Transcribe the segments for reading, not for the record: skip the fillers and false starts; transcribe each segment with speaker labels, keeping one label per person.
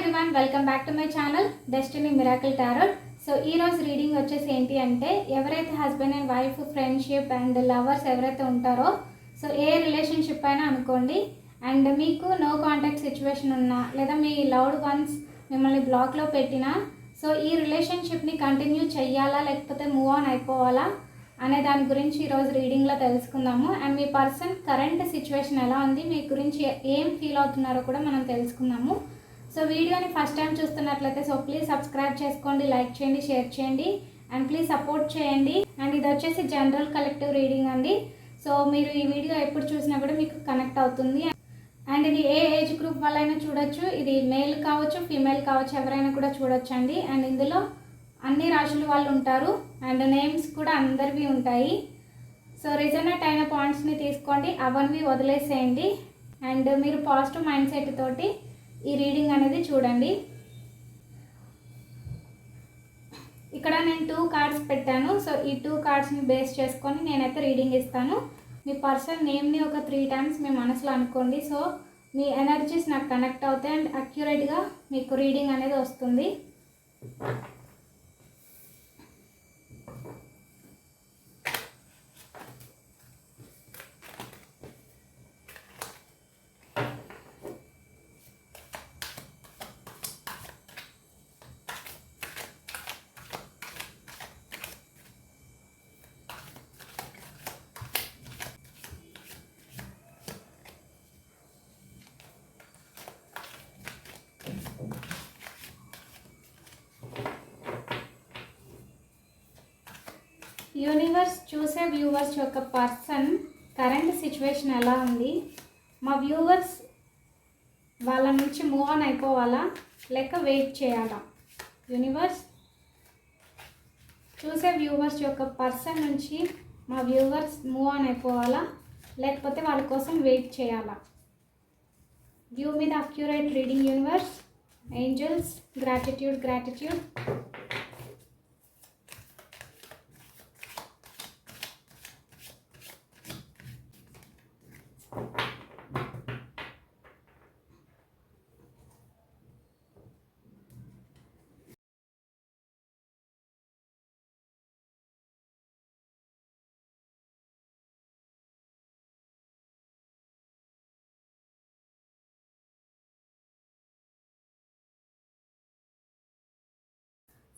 Speaker 1: Everyone, welcome back to my channel destiny miracle tarot. So ఈ రోజు reading వచ్చేసి ఏంటి అంటే, ఎవరైతే husband and wife friendship and lovers ఎవరైతే ఉంటారో, సో ఏ రిలేషన్షిప్ అయినా అనుకోండి, అండ్ మీకు నో కాంటాక్ట్ సిచ్యువేషన్ ఉన్నా లేదా మీ లవ్డ్ వన్స్ మిమ్మల్ని బ్లాక్లో పెట్టినా, సో ఈ రిలేషన్షిప్ని కంటిన్యూ చెయ్యాలా లేకపోతే మూవ్ ఆన్ అయిపోవాలా అనే దాని గురించి ఈరోజు రీడింగ్లో తెలుసుకుందాము. And me person current situation ఎలా ఉంది, మీ గురించి ఏం ఫీల్ అవుతున్నారో కూడా మనం తెలుసుకుందాము. సో వీడియోని ఫస్ట్ టైం చూస్తున్నట్లయితే సో ప్లీజ్ సబ్స్క్రైబ్ చేసుకోండి, లైక్ చేయండి, షేర్ చేయండి అండ్ ప్లీజ్ సపోర్ట్ చేయండి. అండ్ ఇది వచ్చేసి జనరల్ కలెక్టివ్ రీడింగ్ అండి. సో మీరు ఈ వీడియో ఎప్పుడు చూసినా కూడా మీకు కనెక్ట్ అవుతుంది. అండ్ ఇది ఏ ఏజ్ గ్రూప్ వాళ్ళైనా చూడొచ్చు, ఇది మేల్ కావచ్చు ఫీమేల్ కావచ్చు, ఎవరైనా కూడా చూడొచ్చు అండి. అండ్ ఇందులో అన్ని రాశుల వాళ్ళు ఉంటారు అండ్ నేమ్స్ కూడా అందరివి ఉంటాయి. సో రిజనెట్ అయిన పాయింట్స్ని తీసుకోండి, అవన్నీ వదిలేసేయండి. అండ్ మీరు పాజిటివ్ మైండ్ సెట్ తోటి ఈ రీడింగ్ అనేది చూడండి. ఇక్కడ నేను 2 కార్డ్స్ పెట్టాను. సో ఈ 2 కార్డ్స్ని బేస్ చేసుకొని నేనైతే రీడింగ్ ఇస్తాను. మీ పర్సన్ నేమ్ని ఒక 3 టైమ్స్ మీ మనసులో అనుకోండి. సో మీ ఎనర్జీస్ నాకు కనెక్ట్ అవుతాయి అండ్ అక్యురేట్గా మీకు రీడింగ్ అనేది వస్తుంది. యూనివర్స్ చూసే వ్యూవర్స్ యొక్క పర్సన్ కరెంట్ సిచ్యువేషన్ ఎలా ఉంది, మా వ్యూవర్స్ వాళ్ళ నుంచి మూవ్ ఆన్ అయిపోవాలా లేక వెయిట్ చేయాలా? యూనివర్స్ చూసే వ్యూవర్స్ యొక్క పర్సన్ నుంచి మా వ్యూవర్స్ మూవ్ ఆన్ అయిపోవాలా లేకపోతే వాళ్ళ కోసం వెయిట్ చేయాలా? వ్యూ మీద accurate reading universe. Angels, gratitude gratitude.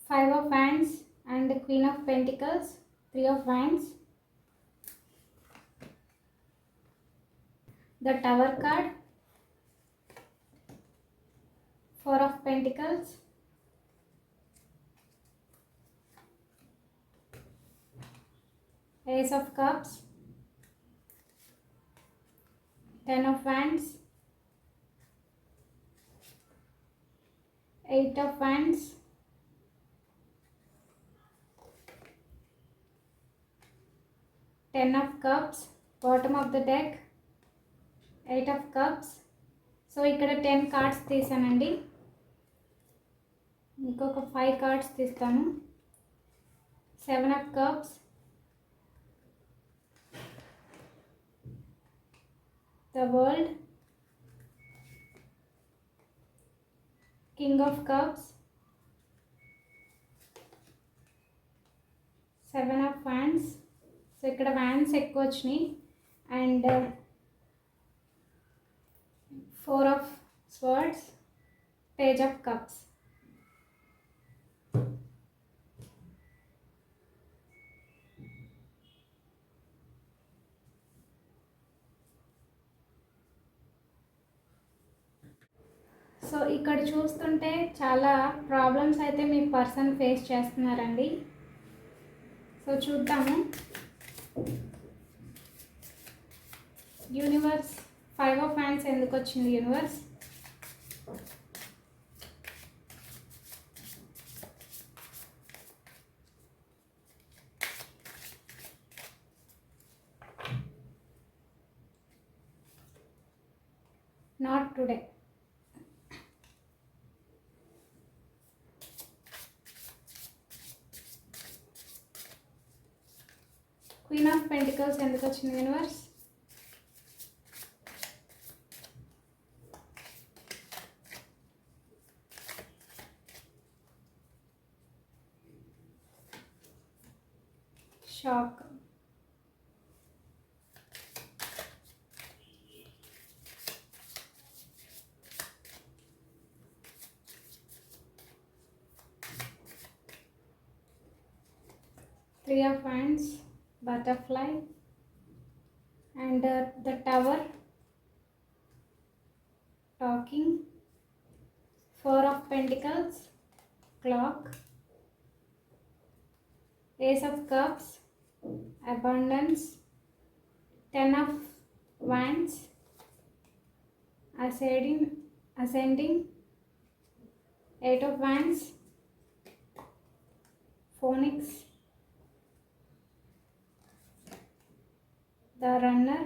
Speaker 1: Five of Wands and the Queen of Pentacles, 3 of Wands, the Tower card, 4 of Pentacles, Ace of Cups, 10 of Wands, 8 of Wands, 10 of Cups, bottom of the deck, 8 of Cups. So ఇక్కడ 10 cards తీసానండి, ఇంకొక 5 cards తీస్తాను. 7 of Cups, the World, King of Cups, 7 of Wands. So ఇక్కడ wands ఎక్కువ వచ్చినాయి and 4 of swords, page of cups. So ఇక్కడ చూస్తుంటే చాలా problems అయితే మీ పర్సన్ ఫేస్ చేస్తున్నారండి. సో చూద్దాము. యూనివర్స్ 5 ఆఫ్ హ్యాండ్స్ ఎందుకు వచ్చింది universe? Not today. Queen of pentacles ఎందుకు వచ్చింది universe? Shock. Three of Wands, butterfly, and the Tower, talking. Four of Pentacles, clock. Ace of Cups, abundance. Ten of Wands, ascending. Eight of Wands, Phoenix. The Runner.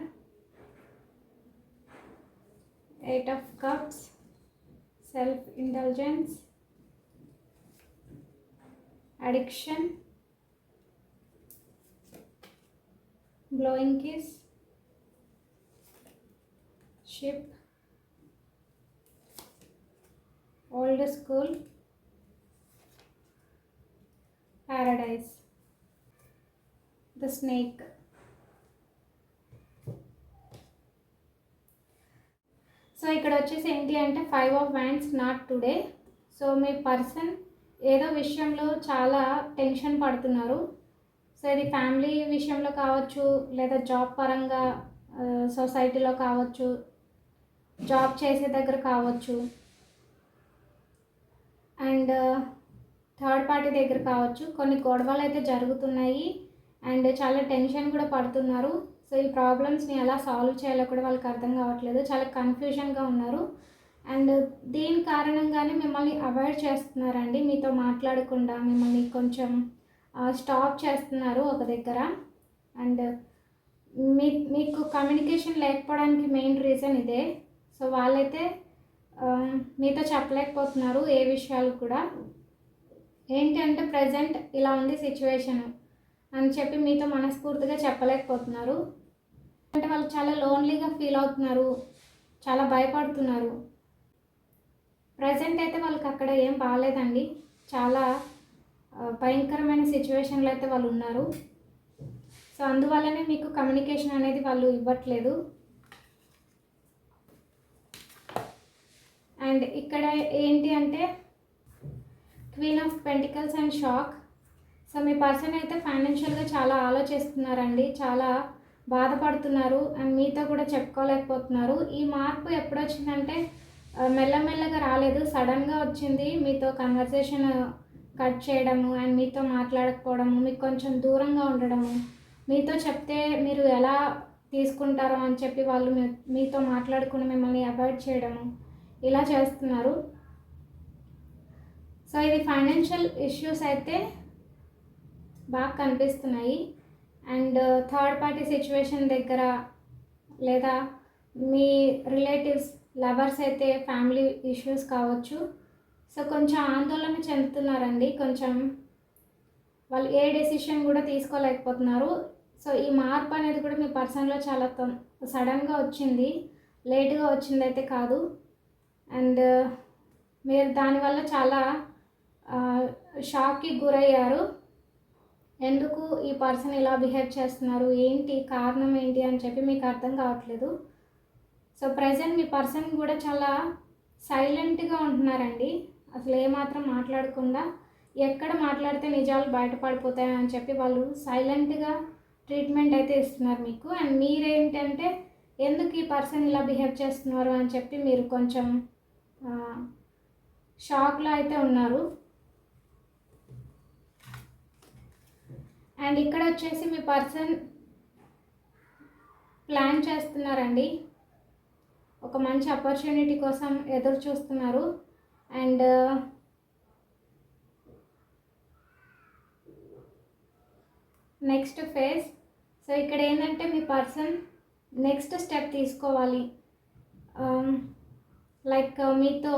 Speaker 1: Eight of Cups, self-indulgence, addiction, blowing kiss, ship, old school, paradise, the snake. So ఇక్కడ వచ్చేసి ఏంటి అంటే 5 of Wands, not today. So me person ఏదో విషయంలో చాలా tension పడుతున్నారు. So ఇది family విషయంలో కావచ్చు, లేదా జాబ్ పరంగా సొసైటీలో కావచ్చు, జాబ్ చేసే దగ్గర కావచ్చు, అండ్ థర్డ్ పార్టీ దగ్గర కావచ్చు. కొన్ని గొడవలు అయితే జరుగుతున్నాయి అండ్ చాలా టెన్షన్ కూడా పడుతున్నారు. సో ఈ ప్రాబ్లమ్స్ని ఎలా సాల్వ్ చేయాలో కూడా వాళ్ళకి అర్థం కావట్లేదు, చాలా కన్ఫ్యూజన్గా ఉన్నారు. అండ్ దీని కారణంగానే మిమ్మల్ని అవాయిడ్ చేస్తున్నారండి, మీతో మాట్లాడకుండా మిమ్మల్ని కొంచెం స్టాప్ చేస్తున్నారు ఒక దగ్గర. అండ్ మీకు కమ్యూనికేషన్ లేకపోవడానికి మెయిన్ రీజన్ ఇదే. సో వాళ్ళైతే మీతో చెప్పలేకపోతున్నారు ఏ విషయాలు కూడా. ఏంటి అంటే ప్రజెంట్ ఇలా ఉంది సిచ్యువేషన్ అని చెప్పి మీతో మనస్ఫూర్తిగా చెప్పలేకపోతున్నారు. అంటే వాళ్ళు చాలా లోన్లీగా ఫీల్ అవుతున్నారు, చాలా భయపడుతున్నారు. ప్రజెంట్ అయితే వాళ్ళకి అక్కడ ఏం బాగాలేదండి, చాలా భయంకరమైన సిచ్యువేషన్లో అయితే వాళ్ళు ఉన్నారు. సో అందువల్లనే మీకు కమ్యూనికేషన్ అనేది వాళ్ళు ఇవ్వట్లేదు. అండ్ ఇక్కడ ఏంటి అంటే queen of pentacles and shock. So me person అయితే ఫైనాన్షియల్గా చాలా ఆలోచిస్తున్నారండి, చాలా బాధపడుతున్నారు అండ్ మీతో కూడా చెప్పుకోలేకపోతున్నారు. ఈ మార్పు ఎప్పుడు వచ్చిందంటే మెల్లమెల్లగా రాలేదు, సడన్గా వచ్చింది. మీతో కన్వర్సేషన్ కట్ చేయడము అండ్ మీతో మాట్లాడకపోవడము, మీకు కొంచెం దూరంగా ఉండడము, మీతో చెప్తే మీరు ఎలా తీసుకుంటారో అని చెప్పి వాళ్ళు మీతో మాట్లాడుకుని మిమ్మల్ని అవాయిడ్ చేయడము, ఇలా చేస్తున్నారు. సో ఇది ఫైనాన్షియల్ ఇష్యూస్ అయితే బాగా కనిపిస్తున్నాయి. అండ్ థర్డ్ పార్టీ సిచ్యువేషన్ దగ్గర లేదా మీ రిలేటివ్స్ లవర్స్ అయితే ఫ్యామిలీ ఇష్యూస్ కావచ్చు. సో కొంచెం ఆందోళన చెందుతున్నారండి, కొంచెం వాళ్ళు ఏ డెసిషన్ కూడా తీసుకోలేకపోతున్నారు. సో ఈ మార్పు అనేది కూడా మీ పర్సన్లో చాలా సడన్గా వచ్చింది, లేట్గా వచ్చింది అయితే కాదు. అండ్ మీరు దానివల్ల చాలా షాక్కి గురయ్యారు. ఎందుకు ఈ పర్సన్ ఇలా బిహేవ్ చేస్తున్నారు, ఏంటి కారణం ఏంటి అని చెప్పి మీకు అర్థం కావట్లేదు. సో ప్రజెంట్ మీ పర్సన్ కూడా చాలా సైలెంట్గా ఉంటున్నారండి, అసలు ఏమాత్రం మాట్లాడకుండా. ఎక్కడ మాట్లాడితే నిజాలు బయటపడిపోతాయి అని చెప్పి వాళ్ళు సైలెంట్గా ట్రీట్మెంట్ అయితే ఇస్తున్నారు మీకు. అండ్ మీరేంటంటే ఎందుకు ఈ పర్సన్ ఇలా బిహేవ్ చేస్తున్నారు అని చెప్పి మీరు కొంచెం షాక్లో అయితే ఉన్నారు. అండ్ ఇక్కడ వచ్చేసి మీ పర్సన్ ప్లాన్ చేస్తున్నారండి, ఒక మంచి ఆపర్చునిటీ కోసం ఎదురు చూస్తున్నారు. And next phase. సో ఇక్కడ ఏంటంటే మీ పర్సన్ నెక్స్ట్ స్టెప్ తీసుకోవాలి, లైక్ మీతో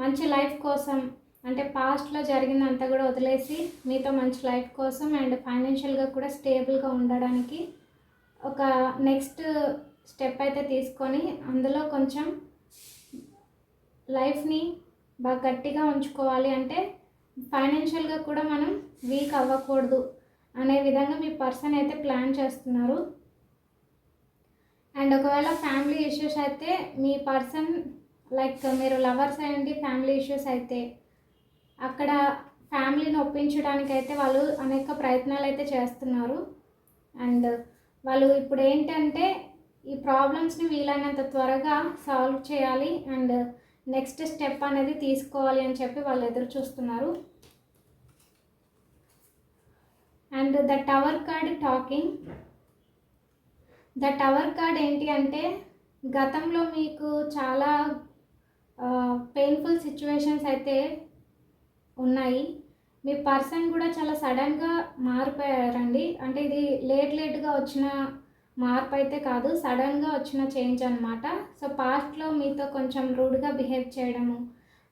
Speaker 1: మంచి లైఫ్ కోసం, అంటే పాస్ట్లో జరిగిందంతా కూడా వదిలేసి మీతో మంచి లైఫ్ కోసం అండ్ ఫైనాన్షియల్గా కూడా స్టేబుల్గా ఉండడానికి ఒక నెక్స్ట్ స్టెప్ అయితే తీసుకొని అందులో కొంచెం లైఫ్ని బాగా గట్టిగా ఉంచుకోవాలి. అంటే ఫైనాన్షియల్గా కూడా మనం వీక్ అవ్వకూడదు అనే విధంగా మీ పర్సన్ అయితే ప్లాన్ చేస్తున్నారు. అండ్ ఒకవేళ ఫ్యామిలీ ఇష్యూస్ అయితే మీ పర్సన్ లైక్ మీరు లవర్స్ అయ్యండి, ఫ్యామిలీ ఇష్యూస్ అయితే అక్కడ ఫ్యామిలీని ఒప్పించడానికి అయితే వాళ్ళు అనేక ప్రయత్నాలు అయితే చేస్తున్నారు. అండ్ వాళ్ళు ఇప్పుడు ఏంటంటే ఈ ప్రాబ్లమ్స్ని వీలైనంత త్వరగా సాల్వ్ చేయాలి అండ్ నెక్స్ట్ స్టెప్ అనేది తీసుకోవాలి అని చెప్పి వాళ్ళు ఎదురు చూస్తున్నారు. And the tower card talking. The tower card ఏంటి అంటే గతంలో మీకు చాలా పెయిన్ఫుల్ సిచ్యువేషన్స్ అయితే ఉన్నాయి. మీ పర్సన్ కూడా చాలా సడన్గా మారిపోయారండి. అంటే ఇది లేట్గా వచ్చిన మార్పు అయితే కాదు, సడన్గా వచ్చిన చేంజ్ అనమాట. సో పాస్ట్లో మీతో కొంచెం రూడ్గా బిహేవ్ చేయడము,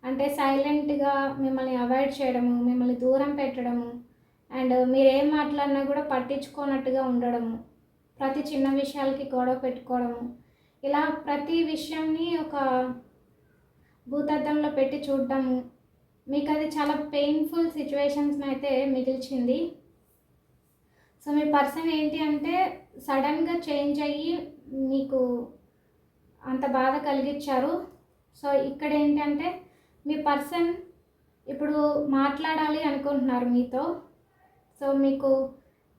Speaker 1: అంటే సైలెంట్గా మిమ్మల్ని అవాయిడ్ చేయడము, మిమ్మల్ని దూరం పెట్టడము, అండ్ మీరేం మాట్లాడినా కూడా పట్టించుకోనట్టుగా ఉండడము, ప్రతి చిన్న విషయాలకి గొడవ పెట్టుకోవడము, ఇలా ప్రతి విషయాన్ని ఒక భూతద్దంలో పెట్టి చూడడము, మీకు అది చాలా పెయిన్ఫుల్ సిచ్యువేషన్స్ని అయితే మిగిల్చింది. సో మీ పర్సన్ ఏంటి అంటే సడన్గా చేంజ్ అయ్యి మీకు అంత బాధ కలిగించారు. సో ఇక్కడ ఏంటంటే మీ పర్సన్ ఇప్పుడు మాట్లాడాలి అనుకుంటున్నారు మీతో. సో మీకు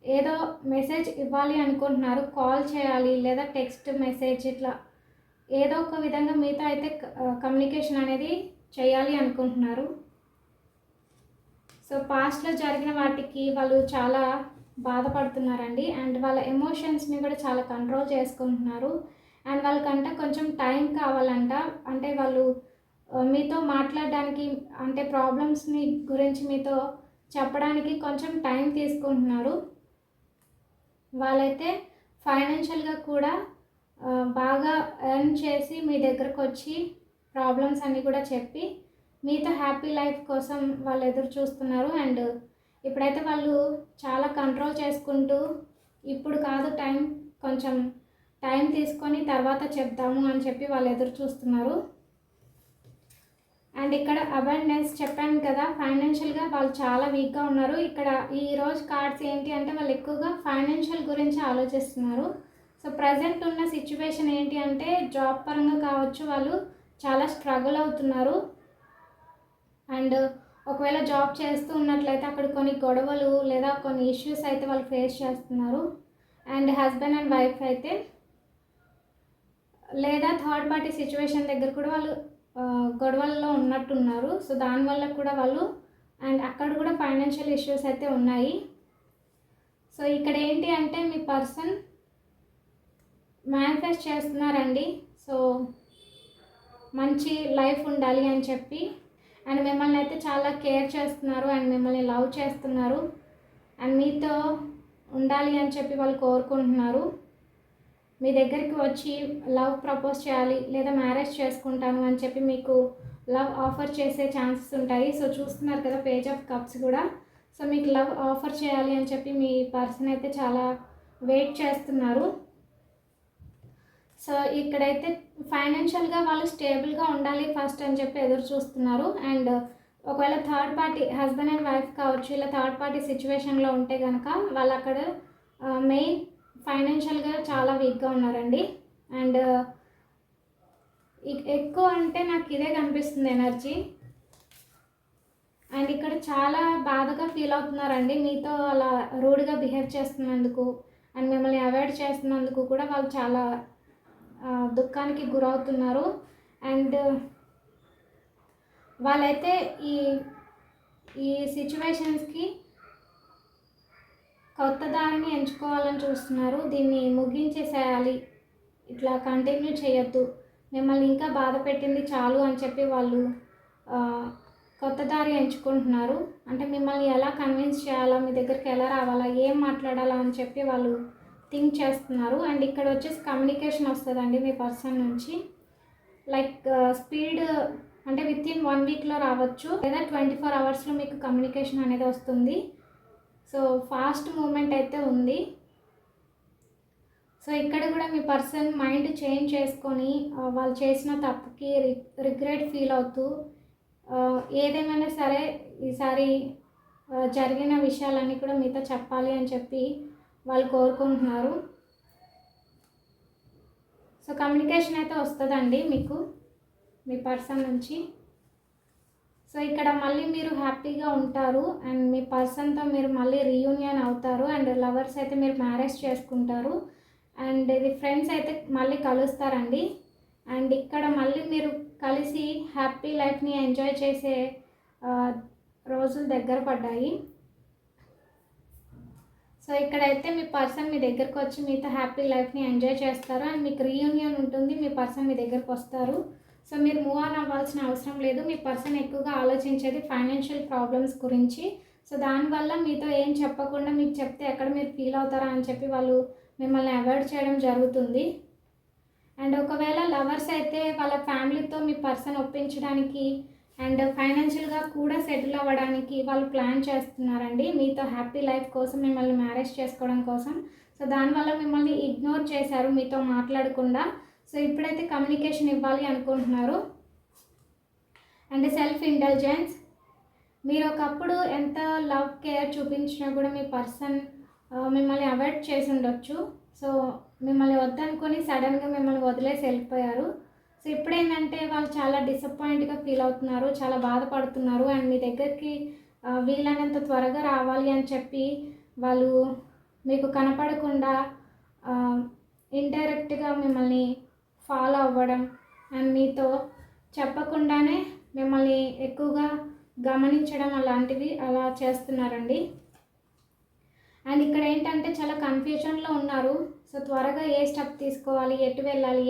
Speaker 1: ఏదో మెసేజ్ ఇవ్వాలి అనుకుంటున్నారు, కాల్ చేయాలి లేదా టెక్స్ట్ మెసేజ్, ఇట్లా ఏదో ఒక విధంగా మీతో అయితే కమ్యూనికేషన్ అనేది చేయాలి అనుకుంటున్నారు. సో పాస్ట్లో జరిగిన వాటికి వాళ్ళు చాలా బాధపడుతున్నారండి. అండ్ వాళ్ళ ఎమోషన్స్ని కూడా చాలా కంట్రోల్ చేసుకుంటున్నారు. అండ్ వాళ్ళకంటే కొంచెం టైం కావాలంట. అంటే వాళ్ళు మీతో మాట్లాడడానికి, అంటే ప్రాబ్లమ్స్ని గురించి మీతో చెప్పడానికి కొంచెం టైం తీసుకుంటున్నారు. వాళ్ళైతే ఫైనాన్షియల్గా కూడా బాగా ఎర్న్ చేసి మీ దగ్గరకు వచ్చి ప్రాబ్లమ్స్ అన్నీ కూడా చెప్పి మీతో హ్యాపీ లైఫ్ కోసం వాళ్ళు ఎదురు చూస్తున్నారు. అండ్ ఇప్పుడైతే వాళ్ళు చాలా కంట్రోల్ చేసుకుంటూ ఇప్పుడు కాదు కొంచెం టైం తీసుకొని తర్వాత చెప్దాము అని చెప్పి వాళ్ళు ఎదురు చూస్తున్నారు. అండ్ ఇక్కడ అబండెన్స్ చెప్పాను కదా, ఫైనాన్షియల్గా వాళ్ళు చాలా వీక్గా ఉన్నారు. ఇక్కడ ఈరోజు కార్డ్స్ ఏంటి అంటే వాళ్ళు ఎక్కువగా ఫైనాన్షియల్ గురించి ఆలోచిస్తున్నారు. సో ప్రజెంట్ ఉన్న సిచ్యువేషన్ ఏంటి అంటే జాబ్ పరంగా కావచ్చు, వాళ్ళు చాలా స్ట్రగుల్ అవుతున్నారు. అండ్ ఒకవేళ జాబ్ చేస్తూ ఉన్నట్లయితే అక్కడ కొన్ని గొడవలు లేదా కొన్ని ఇష్యూస్ అయితే వాళ్ళు ఫేస్ చేస్తున్నారు. అండ్ హస్బెండ్ అండ్ వైఫ్ అయితే లేదా థర్డ్ పార్టీ సిచ్యువేషన్ దగ్గర కూడా వాళ్ళు గొడవల్లో ఉన్నట్టున్నారు. సో దానివల్ల కూడా వాళ్ళు అండ్ అక్కడ కూడా ఫైనాన్షియల్ ఇష్యూస్ అయితే ఉన్నాయి. సో ఇక్కడ ఏంటి అంటే మీ పర్సన్ మేనిఫెస్ట్ చేస్తున్నారండి. సో మంచి లైఫ్ ఉండాలి అని చెప్పి, అండ్ మిమ్మల్ని అయితే చాలా కేర్ చేస్తున్నారు అండ్ మిమ్మల్ని లవ్ చేస్తున్నారు అండ్ మీతో ఉండాలి అని చెప్పి వాళ్ళు కోరుకుంటున్నారు. మీ దగ్గరికి వచ్చి లవ్ ప్రపోజ్ చేయాలి లేదా మ్యారేజ్ చేసుకుంటాను అని చెప్పి మీకు లవ్ ఆఫర్ చేసే ఛాన్సెస్ ఉంటాయి. సో చూస్తున్నారు కదా పేజ్ ఆఫ్ కప్స్ కూడా. సో మీకు లవ్ ఆఫర్ చేయాలి అని చెప్పి మీ పర్సన్ అయితే చాలా వెయిట్ చేస్తున్నారు. సో ఇక్కడైతే ఫైనాన్షియల్గా వాళ్ళు స్టేబుల్గా ఉండాలి ఫస్ట్ అని చెప్పి ఎదురు చూస్తున్నారు. అండ్ ఒకవేళ third party husband and wife కావచ్చు, ఇలా థర్డ్ పార్టీ సిచ్యువేషన్లో ఉంటే కనుక వాళ్ళు అక్కడ మెయిన్ ఫైనాన్షియల్గా చాలా వీక్గా ఉన్నారండి. అండ్ ఎక్కువ అంటే నాకు ఇదే కనిపిస్తుంది ఎనర్జీ. అండ్ ఇక్కడ చాలా బాధగా ఫీల్ అవుతున్నారండి మీతో అలా రూడ్గా బిహేవ్ చేస్తున్నందుకు అండ్ మిమ్మల్ని అవాయిడ్ చేస్తున్నందుకు కూడా వాళ్ళు చాలా దుఃఖానికి గురవుతున్నారు. అండ్ వాళ్ళైతే ఈ సిచ్యువేషన్స్కి కొత్త దారిని ఎంచుకోవాలని చూస్తున్నారు. దీన్ని ముగించేసేయాలి, ఇట్లా కంటిన్యూ చేయొద్దు, మిమ్మల్ని ఇంకా బాధ పెట్టింది చాలు అని చెప్పి వాళ్ళు కొత్త దారి ఎంచుకుంటున్నారు. అంటే మిమ్మల్ని ఎలా కన్విన్స్ చేయాలా, మీ దగ్గరికి ఎలా రావాలా, ఏం మాట్లాడాలా అని చెప్పి వాళ్ళు థింక్ చేస్తున్నారు. అండ్ ఇక్కడ వచ్చేసి కమ్యూనికేషన్ వస్తుందండి మీ పర్సన్ నుంచి. లైక్ స్పీడ్ అంటే వితిన్ 1 వీక్లో రావచ్చు లేదా 24 అవర్స్లో మీకు కమ్యూనికేషన్ అనేది వస్తుంది. సో ఫాస్ట్ మూమెంట్ అయితే ఉంది. సో ఇక్కడ కూడా మీ పర్సన్ మైండ్ చేంజ్ చేసుకొని వాళ్ళు చేసిన తప్పుకి రిగ్రెట్ ఫీల్ అవుతూ ఏదేమైనా సరే ఈసారి జరిగిన విషయాలన్నీ కూడా మీతో చెప్పాలి అని చెప్పి వాళ్ళు కోరుకుంటున్నారు. సో కమ్యూనికేషన్ అయితే వస్తుందండి మీకు మీ పర్సన్ నుంచి. సో ఇక్కడ మళ్ళీ మీరు హ్యాపీగా ఉంటారు అండ్ మీ పర్సన్తో మీరు మళ్ళీ రీయూనియన్ అవుతారు అండ్ లవర్స్ అయితే మీరు మ్యారేజ్ చేసుకుంటారు అండ్ ఇది ఫ్రెండ్స్ అయితే మళ్ళీ కలుస్తారండి. అండ్ ఇక్కడ మళ్ళీ మీరు కలిసి హ్యాపీ లైఫ్ని ఎంజాయ్ చేసే రోజులు దగ్గర పడ్డాయి. సో ఇక్కడైతే మీ పర్సన్ మీ దగ్గరకు వచ్చి మీతో హ్యాపీ లైఫ్ని ఎంజాయ్ చేస్తారు అండ్ మీకు రీయూనియన్ ఉంటుంది, మీ పర్సన్ మీ దగ్గరకు వస్తారు. సో మీరు మూవ్ ఆన్ అవ్వాల్సిన అవసరం లేదు. మీ పర్సన్ ఎక్కువగా ఆలోచించేది ఫైనాన్షియల్ ప్రాబ్లమ్స్ గురించి. సో దానివల్ల మీతో ఏం చెప్పకుండా మీకు చెప్తే ఎక్కడ మీరు ఫీల్ అవుతారా అని చెప్పి వాళ్ళు మిమ్మల్ని అవాయిడ్ చేయడం జరుగుతుంది. అండ్ ఒకవేళ లవర్స్ అయితే వాళ్ళ ఫ్యామిలీతో మీ పర్సన్ ఒప్పించడానికి అండ్ ఫైనాన్షియల్గా కూడా సెటిల్ అవ్వడానికి వాళ్ళు ప్లాన్ చేస్తున్నారండి మీతో హ్యాపీ లైఫ్ కోసం, మిమ్మల్ని మ్యారేజ్ చేసుకోవడం కోసం. సో దానివల్ల మిమ్మల్ని ఇగ్నోర్ చేశారు మీతో మాట్లాడకుండా. సో ఇప్పుడైతే కమ్యూనికేషన్ ఇవ్వాలి అనుకుంటున్నారు. అండ్ సెల్ఫ్ ఇంటెలిజెన్స్, మీరు ఒకప్పుడు ఎంత లవ్ కేర్ చూపించినా కూడా మీ పర్సన్ మిమ్మల్ని అవాయిడ్ చేసి ఉండొచ్చు. సో మిమ్మల్ని వద్దనుకొని సడన్గా మిమ్మల్ని వదిలేసి వెళ్ళిపోయారు. సో ఇప్పుడేంటంటే వాళ్ళు చాలా డిసప్పాయింట్గా ఫీల్ అవుతున్నారు, చాలా బాధపడుతున్నారు అండ్ మీ దగ్గరికి వీలైనంత త్వరగా రావాలి అని చెప్పి వాళ్ళు మీకు కనపడకుండా ఇండైరెక్ట్గా మిమ్మల్ని ఫాలో అవ్వడం అండ్ మీతో చెప్పకుండానే మిమ్మల్ని ఎక్కువగా గమనించడం అలాంటివి అలా చేస్తున్నారండి. అండ్ ఇక్కడ ఏంటంటే చాలా కన్ఫ్యూజన్లో ఉన్నారు. సో త్వరగా ఏ స్టెప్ తీసుకోవాలి, ఎటు వెళ్ళాలి,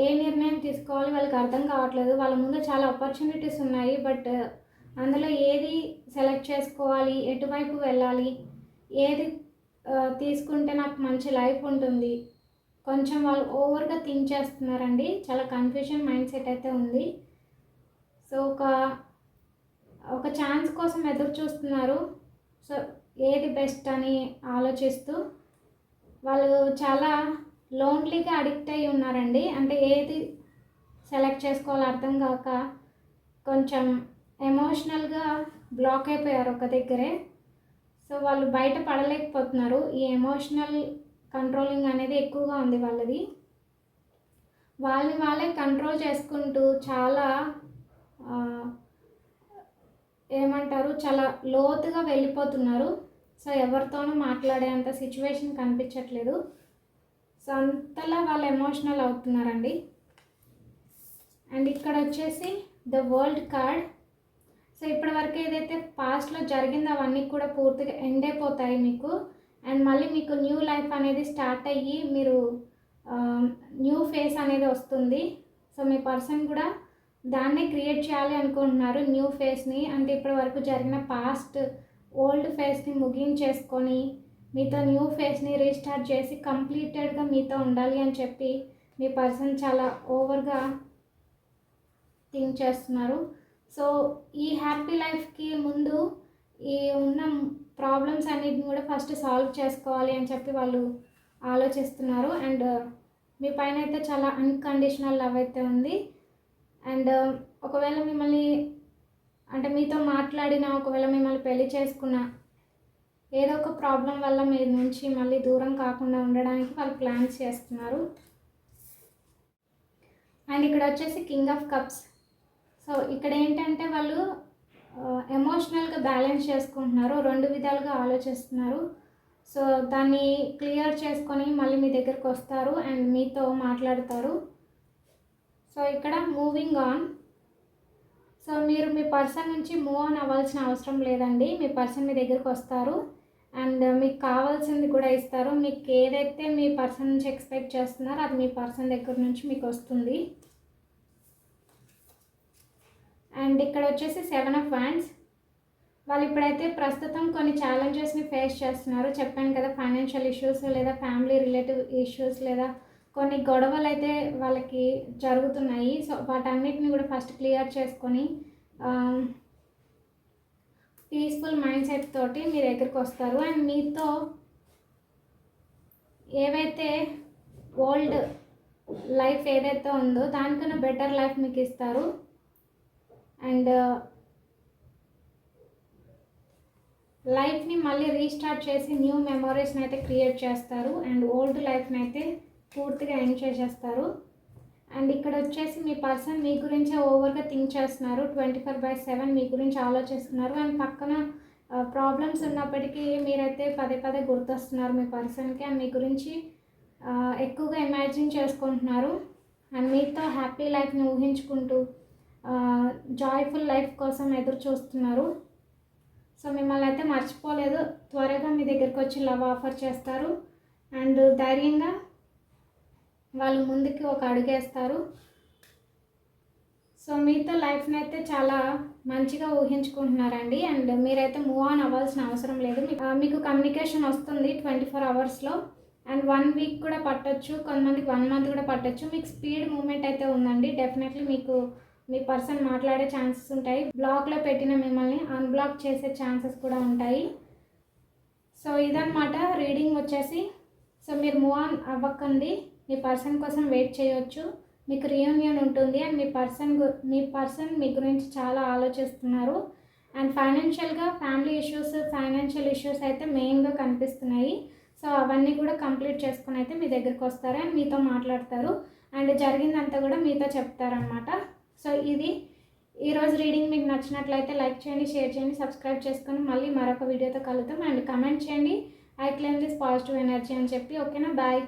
Speaker 1: ఏ నిర్ణయం తీసుకోవాలి వాళ్ళకి అర్థం కావట్లేదు. వాళ్ళ ముందు చాలా ఆపర్చునిటీస్ ఉన్నాయి, బట్ అందులో ఏది సెలెక్ట్ చేసుకోవాలి, ఎటువైపు వెళ్ళాలి, ఏది తీసుకుంటే నాకు మంచి లైఫ్ ఉంటుంది, కొంచెం వాళ్ళు ఓవర్గా థింక్ చేస్తున్నారండి. చాలా కన్ఫ్యూజన్ మైండ్ సెట్ అయితే ఉంది. సో ఒక ఛాన్స్ కోసం ఎదురు చూస్తున్నారు. సో ఏది బెస్ట్ అని ఆలోచిస్తూ వాళ్ళు చాలా లోన్లీగా అడిక్ట్ అయి ఉన్నారండి. అంటే ఏది సెలెక్ట్ చేసుకోవాలో అర్థం కాక కొంచెం ఎమోషనల్గా బ్లాక్ అయిపోయారు ఒక దగ్గరే. సో వాళ్ళు బయట పడలేకపోతున్నారు. ఈ ఎమోషనల్ కంట్రోలింగ్ అనేది ఎక్కువగా ఉంది వాళ్ళది. వాళ్ళని వాళ్ళే కంట్రోల్ చేసుకుంటూ చాలా చాలా లోతుగా వెళ్ళిపోతున్నారు. సో ఎవరితోనూ మాట్లాడేంత సిచ్యువేషన్ కనిపించట్లేదు. సో అంతలా వాళ్ళు ఎమోషనల్ అవుతున్నారండి. అండ్ ఇక్కడ వచ్చేసి ద వరల్డ్ కార్డ్. సో ఇప్పటివరకు ఏదైతే పాస్ట్లో జరిగిందో అవన్నీ కూడా పూర్తిగా ఎండ్ అయిపోతాయి మీకు. అండ్ మళ్ళీ మీకు న్యూ లైఫ్ అనేది స్టార్ట్ అయ్యి మీరు న్యూ ఫేస్ అనేది వస్తుంది. సో మీ పర్సన్ కూడా దాన్నే క్రియేట్ చేయాలి అనుకుంటున్నారు, న్యూ ఫేస్ని. అంటే ఇప్పటి వరకు జరిగిన పాస్ట్ ఓల్డ్ ఫేస్ని ముగించేసుకొని మీతో న్యూ ఫేస్ని రీస్టార్ట్ చేసి కంప్లీటెడ్గా మీతో ఉండాలి అని చెప్పి మీ పర్సన్ చాలా ఓవర్గా థింక్ చేస్తున్నారు. సో ఈ హ్యాపీ లైఫ్కి ముందు ఈ ఉన్న ప్రాబ్లమ్స్ అన్నిటిని కూడా ఫస్ట్ సాల్వ్ చేసుకోవాలి అని చెప్పి వాళ్ళు ఆలోచిస్తున్నారు. అండ్ మీ పైన అయితే చాలా అన్కండిషనల్ లవ్ అయితే ఉంది. అండ్ ఒకవేళ మిమ్మల్ని అంటే మీతో మాట్లాడినా, ఒకవేళ మిమ్మల్ని పెళ్లి చేసుకున్నా, ఏదో ఒక ప్రాబ్లం వల్ల మీ నుంచి మళ్ళీ దూరం కాకుండా ఉండడానికి వాళ్ళు ప్లాన్స్ చేస్తున్నారు. అండ్ ఇక్కడ వచ్చేసి కింగ్ ఆఫ్ కప్స్. సో ఇక్కడ ఏంటంటే వాళ్ళు ఎమోషనల్గా బ్యాలెన్స్ చేసుకుంటున్నారు, రెండు విధాలుగా ఆలోచిస్తున్నారు. సో దాన్ని క్లియర్ చేసుకొని మళ్ళీ మీ దగ్గరకు వస్తారు అండ్ మీతో మాట్లాడతారు. సో ఇక్కడ మూవింగ్ ఆన్. సో మీరు మీ పర్సన్ నుంచి మూవ్ ఆన్ అవ్వాల్సిన అవసరం లేదండి. మీ పర్సన్ మీ దగ్గరకు వస్తారు అండ్ మీకు కావాల్సింది కూడా ఇస్తారు. మీకు ఏదైతే మీ పర్సన్ నుంచి ఎక్స్పెక్ట్ చేస్తున్నారో అది మీ పర్సన్ దగ్గర నుంచి మీకు వస్తుంది. అండ్ ఇక్కడ వచ్చేసి 7 of Wands. వాళ్ళు ఇప్పుడైతే ప్రస్తుతం కొన్ని ఛాలెంజెస్ని ఫేస్ చేస్తున్నారు. చెప్పాను కదా, ఫైనాన్షియల్ ఇష్యూస్ లేదా ఫ్యామిలీ రిలేటివ్ ఇష్యూస్ లేదా కొన్ని గొడవలు అయితే వాళ్ళకి జరుగుతున్నాయి. సో వాటన్నిటిని కూడా ఫస్ట్ క్లియర్ చేసుకొని పీస్ఫుల్ మైండ్ సెట్ తోటి మీ దగ్గరికి వస్తారు. అండ్ మీతో ఏవైతే ఓల్డ్ లైఫ్ ఏదైతే ఉందో దానికన్నా బెటర్ లైఫ్ మీకు ఇస్తారు. అండ్ లైఫ్ని మళ్ళీ రీస్టార్ట్ చేసి న్యూ మెమొరీస్ని అయితే క్రియేట్ చేస్తారు అండ్ ఓల్డ్ లైఫ్ని అయితే పూర్తిగా ఎండ్ చేసేస్తారు. అండ్ ఇక్కడ వచ్చేసి మీ పర్సన్ మీ గురించే ఓవర్గా థింక్ చేస్తున్నారు, 24/7 మీ గురించి ఆలోచిస్తున్నారు. అండ్ పక్కన ప్రాబ్లమ్స్ ఉన్నప్పటికీ మీరైతే పదే పదే గుర్తొస్తున్నారు మీ పర్సన్కి. అండ్ మీ గురించి ఎక్కువగా ఇమాజిన్ చేసుకుంటున్నారు అండ్ మీతో హ్యాపీ లైఫ్ని ఊహించుకుంటూ జాయ్ఫుల్ లైఫ్ కోసం ఎదురు చూస్తున్నారు. సో మిమ్మల్ని అయితే మర్చిపోలేదు, త్వరగా మీ దగ్గరికి వచ్చి లవ్ ఆఫర్ చేస్తారు అండ్ ధైర్యంగా వాళ్ళు ముందుకి ఒక అడుగేస్తారు. సో మీతో లైఫ్ని అయితే చాలా మంచిగా ఊహించుకుంటున్నారండి. అండ్ మీరైతే మూవ్ ఆన్ అవ్వాల్సిన అవసరం లేదు. మీకు కమ్యూనికేషన్ వస్తుంది 24 అవర్స్లో. అండ్ 1 వీక్ కూడా పట్టొచ్చు, కొంతమందికి 1 మంత్ కూడా పట్టొచ్చు. మీకు స్పీడ్ మూమెంట్ అయితే ఉందండి. డెఫినెట్లీ మీకు మీ పర్సన్ మాట్లాడే ఛాన్సెస్ ఉంటాయి. బ్లాక్లో పెట్టిన మిమ్మల్ని అన్బ్లాక్ చేసే ఛాన్సెస్ కూడా ఉంటాయి. సో ఇదన్నమాట రీడింగ్ వచ్చేసి. సో మీరు మూవ్ ఆన్ అవ్వకండి, మీ పర్సన్ కోసం వెయిట్ చేయొచ్చు. మీకు రీయూనియన్ ఉంటుంది అండ్ మీ పర్సన్ మీ గురించి చాలా ఆలోచిస్తున్నారు. అండ్ ఫైనాన్షియల్గా ఫ్యామిలీ ఇష్యూస్, ఫైనాన్షియల్ ఇష్యూస్ అయితే మెయిన్గా కనిపిస్తున్నాయి. సో అవన్నీ కూడా కంప్లీట్ చేసుకుని అయితే మీ దగ్గరికి వస్తారు అండ్ మీతో మాట్లాడతారు అండ్ జరిగిందంతా కూడా మీతో చెప్తారనమాట. సో ఇది ఈరోజు రీడింగ్. మీకు నచ్చినట్లయితే లైక్ చేయండి, షేర్ చేయండి, సబ్స్క్రైబ్ చేసుకొని మళ్ళీ మరొక వీడియోతో కలుద్దాం. అండ్ కమెంట్ చేయండి I claim this positive energy అని చెప్పి. ఓకేనా, బాయ్.